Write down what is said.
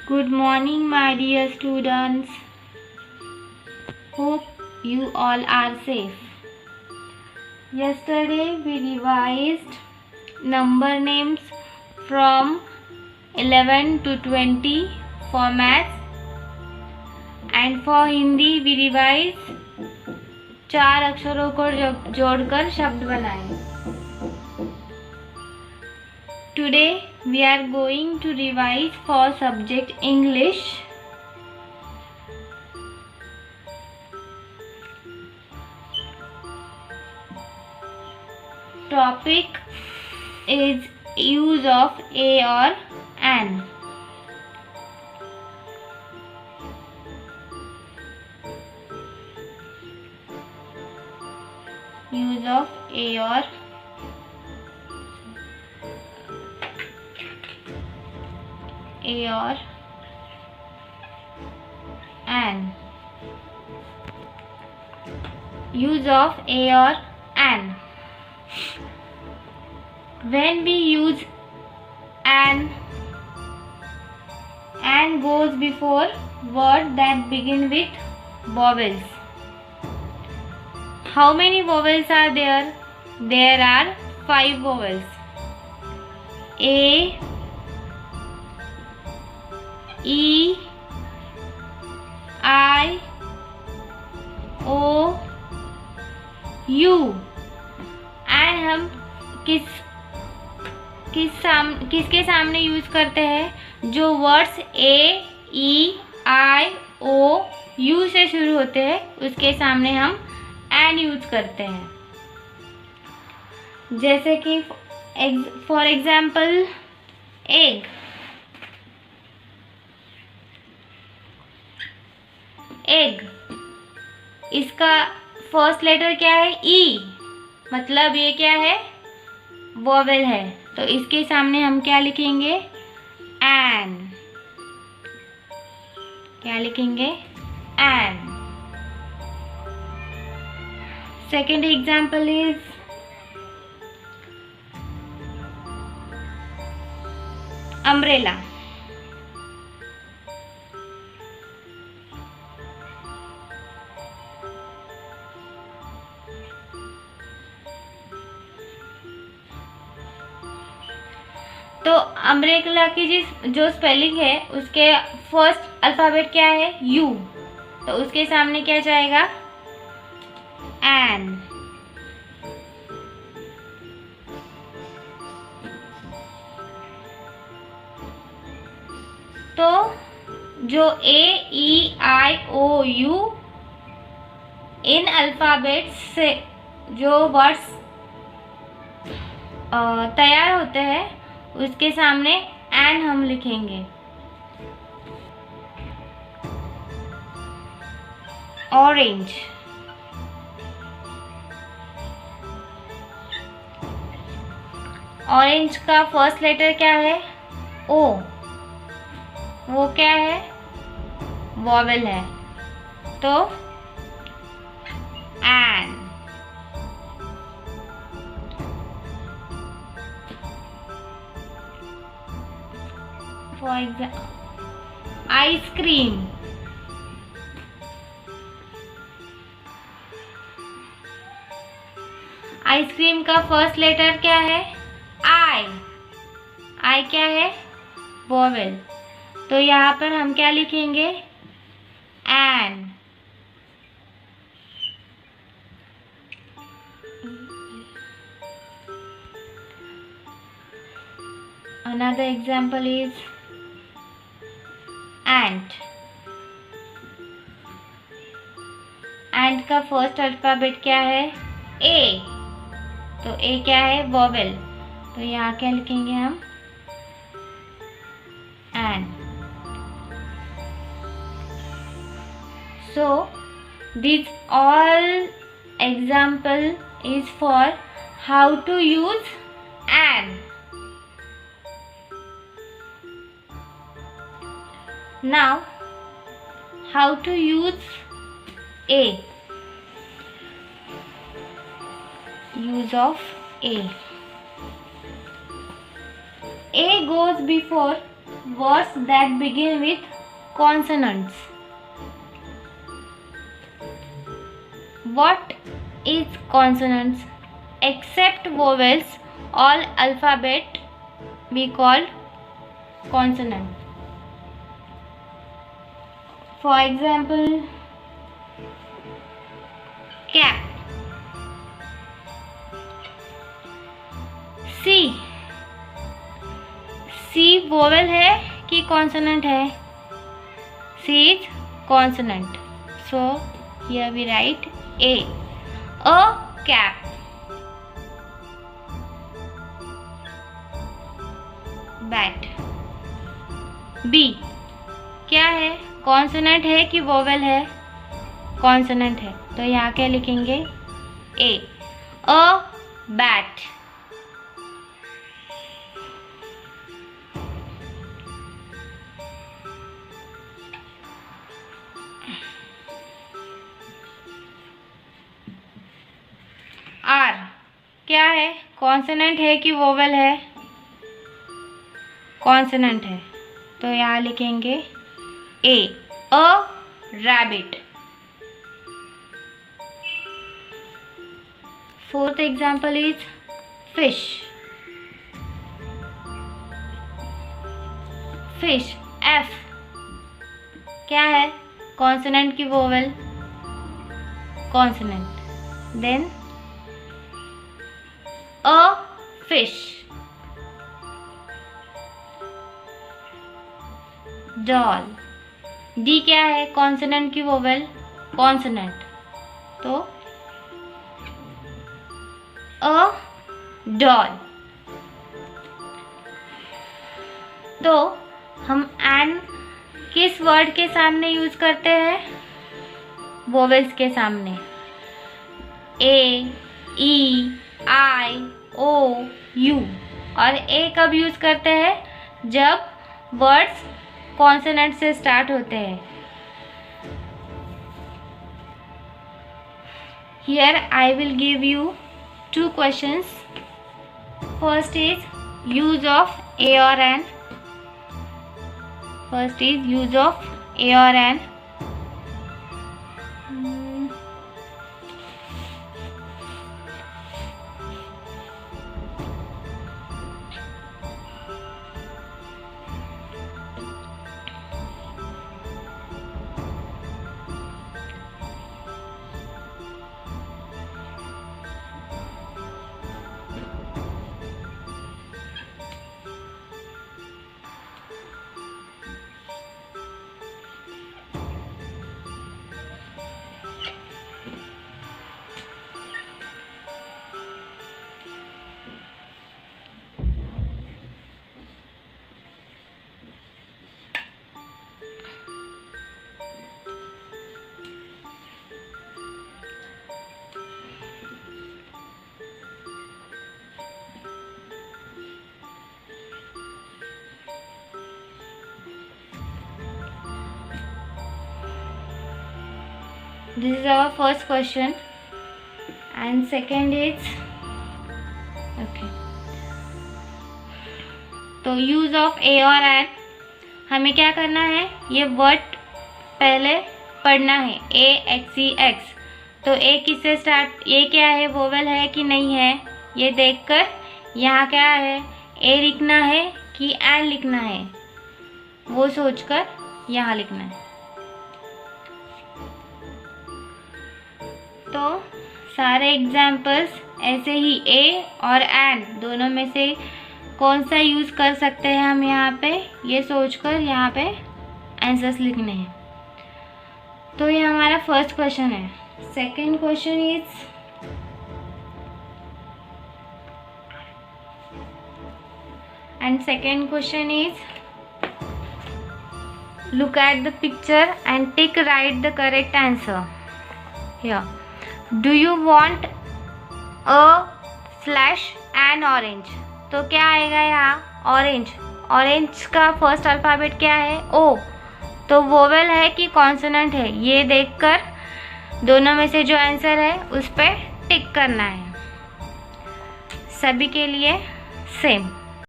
Good morning, my dear students. Hope you all are safe. Yesterday we revised number names from 11 to 20 for maths, and for Hindi we revised 4 अक्षरों को जोड़कर शब्द बनाए. Today we are going to revise for subject English. Topic is use of a or an. Use of a or an. Use of a or an. When we use an goes before words that begin with vowels. How many vowels are there? There are 5 vowels. A, E, I, O, U. And हम किसके सामने use करते हैं? जो words A, E, I, O, you से शुरू होते हैं उसके सामने हम एन यूज करते हैं. जैसे कि फॉर एग्जाम्पल एग. एग, इसका फर्स्ट लेटर क्या है? ई. मतलब ये क्या है? वोवेल है. तो इसके सामने हम क्या लिखेंगे? एन. क्या लिखेंगे? An. Second example is umbrella. तो अम्ब्रेला की जो स्पेलिंग है उसके फर्स्ट अल्फ़ाबेट क्या है? यू. तो उसके सामने क्या जाएगा? एन. तो जो ए, ई, आई, ओ, यू इन अल्फ़ाबेट्स से जो वर्ड्स तैयार होते हैं उसके सामने एन हम लिखेंगे. ऑरेंज. ऑरेंज का फर्स्ट लेटर क्या है? ओ. वो क्या है? वॉवेल है. तो an. For example ice cream. Ice cream का फर्स्ट लेटर क्या है? आई. आई क्या है? वोवेल. तो यहाँ पर हम क्या लिखेंगे? An. Another example is ant. ant का फर्स्ट अल्फाबेट क्या है? ए. तो ए क्या है? वोवेल. तो यहाँ क्या लिखेंगे हम? N. So these all example is for how to use an. Now how to use a. Use of a. A goes before words that begin with consonants. What is consonants? Except vowels, all alphabet we call consonant. For example, cap. C. C vowel है कि consonant है? C is consonant. So here we write A. A cap. Bat. B. क्या है? Consonant है कि vowel है? Consonant है, तो यहाँ क्या लिखेंगे? ए. A bat. आर क्या है? कॉन्सोनेंट है कि वोवेल है? कॉन्सोनेंट है, तो यहाँ लिखेंगे a. A rabbit. Fourth example is fish. Fish. F क्या है? कॉन्सोनेंट की vowel? Consonant. Then a fish. Doll. D क्या है? कॉन्सोनेंट की वोवेल? कॉन्सोनेंट, तो अ डॉल. तो हम एन किस वर्ड के सामने यूज करते हैं? वोवेल्स के सामने. ए, ई, आई, ओ, यू. और ए कब यूज करते हैं? जब वर्ड्स कॉन्सोनेंट से स्टार्ट होते हैं. Here I will give you 2 questions. First is use of a or an. First is use of a or an. This is our first question, and second is okay. तो use of ए और N हमें क्या करना है? ये word पहले पढ़ना है. ए एक्स ई एक्स. तो ए किससे स्टार्ट? ए क्या है? वोवेल है कि नहीं है? ये देखकर यहाँ क्या है? ए लिखना है कि एन लिखना है? वो सोचकर यहाँ लिखना है. तो सारे एग्जाम्पल्स ऐसे ही ए और एन दोनों में से कौन सा यूज़ कर सकते हैं हम यहाँ पे, ये सोचकर यहाँ पे आंसर्स लिखने हैं. तो ये हमारा फर्स्ट क्वेश्चन है. Second question is look at the picture and tick write the correct answer. Here, do you want a slash an orange? तो क्या आएगा यहाँ? ऑरेंज. ऑरेंज का फर्स्ट अल्फ़ाबेट क्या है? ओ. तो वोवेल है कि कॉन्सोनेंट है? ये देखकर दोनों में से जो आंसर है उस पर टिक करना है. सभी के लिए सेम.